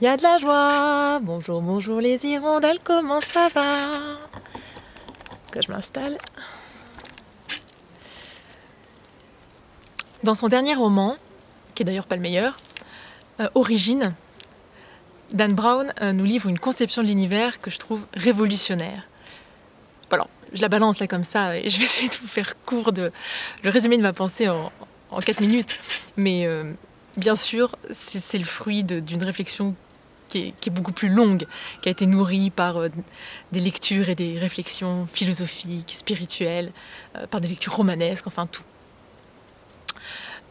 y a de la joie. Bonjour, bonjour les hirondelles, comment ça va? Que je m'installe. Dans son dernier roman, qui est d'ailleurs pas le meilleur, Origine, Dan Brown nous livre une conception de l'univers que je trouve révolutionnaire. Alors, je la balance là comme ça et je vais essayer de vous faire court le résumé de ma pensée en 4 minutes. Mais bien sûr, c'est le fruit d'une réflexion qui est beaucoup plus longue, qui a été nourrie par des lectures et des réflexions philosophiques, spirituelles, par des lectures romanesques, enfin tout.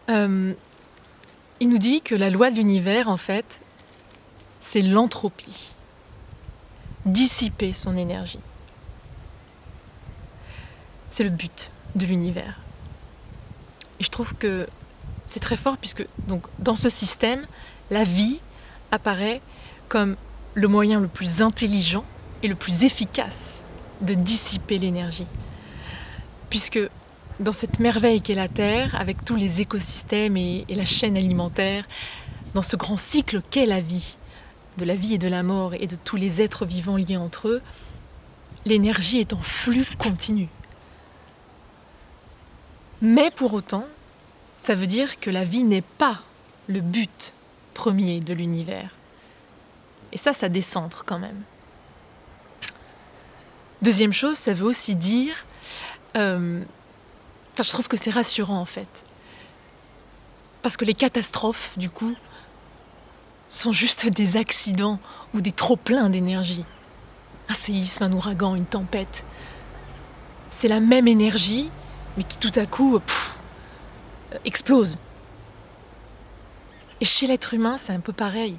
Il nous dit que la loi de l'univers, en fait, c'est l'entropie. Dissiper son énergie. C'est le but de l'univers. Et je trouve que c'est très fort puisque donc, dans ce système, la vie apparaît comme le moyen le plus intelligent et le plus efficace de dissiper l'énergie. Puisque dans cette merveille qu'est la Terre, avec tous les écosystèmes et la chaîne alimentaire, dans ce grand cycle qu'est la vie, de la vie et de la mort et de tous les êtres vivants liés entre eux, l'énergie est en flux continu. Mais pour autant, ça veut dire que la vie n'est pas le but premier de l'univers. Et ça décentre quand même. Deuxième chose, ça veut aussi dire... je trouve que c'est rassurant en fait. Parce que les catastrophes, du coup, sont juste des accidents ou des trop-pleins d'énergie. Un séisme, un ouragan, une tempête. C'est la même énergie, mais qui tout à coup explose. Et chez l'être humain, c'est un peu pareil.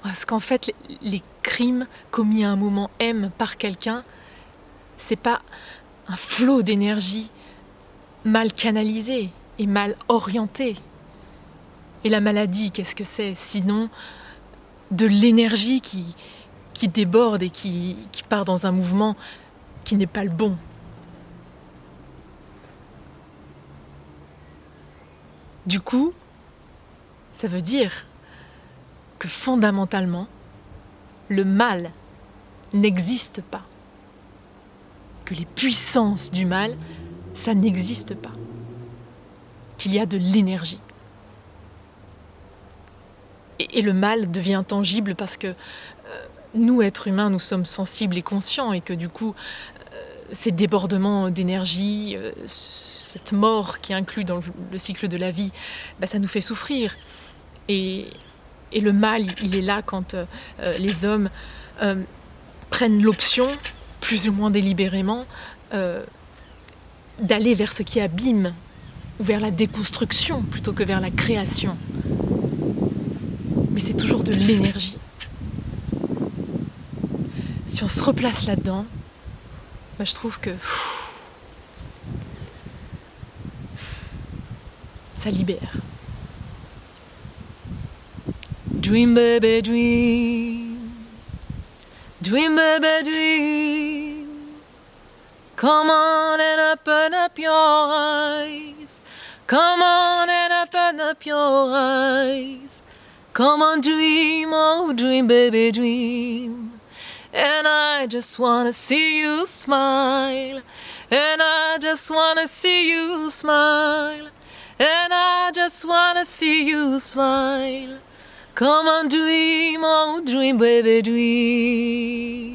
Parce qu'en fait, les crimes commis à un moment M par quelqu'un, c'est pas un flot d'énergie mal canalisé et mal orienté. Et la maladie, qu'est-ce que c'est? Sinon, de l'énergie qui déborde et qui part dans un mouvement qui n'est pas le bon. Du coup, ça veut dire que fondamentalement, le mal n'existe pas. Que les puissances du mal, ça n'existe pas. Qu'il y a de l'énergie. Et le mal devient tangible parce que nous, êtres humains, nous sommes sensibles et conscients et que du coup, ces débordements d'énergie, cette mort qui est inclus dans le cycle de la vie, ça nous fait souffrir. Et le mal, il est là quand les hommes prennent l'option, plus ou moins délibérément, d'aller vers ce qui abîme, ou vers la déconstruction plutôt que vers la création. Mais c'est toujours de l'énergie. Si on se replace là-dedans, je trouve que ça libère. Dream baby dream, dream baby dream. Come on and open up your eyes. Come on and open up your eyes. Come on dream, oh dream baby dream. And I just wanna see you smile. And I just wanna see you smile. And I just wanna see you smile. Come on dream, oh dream baby dream.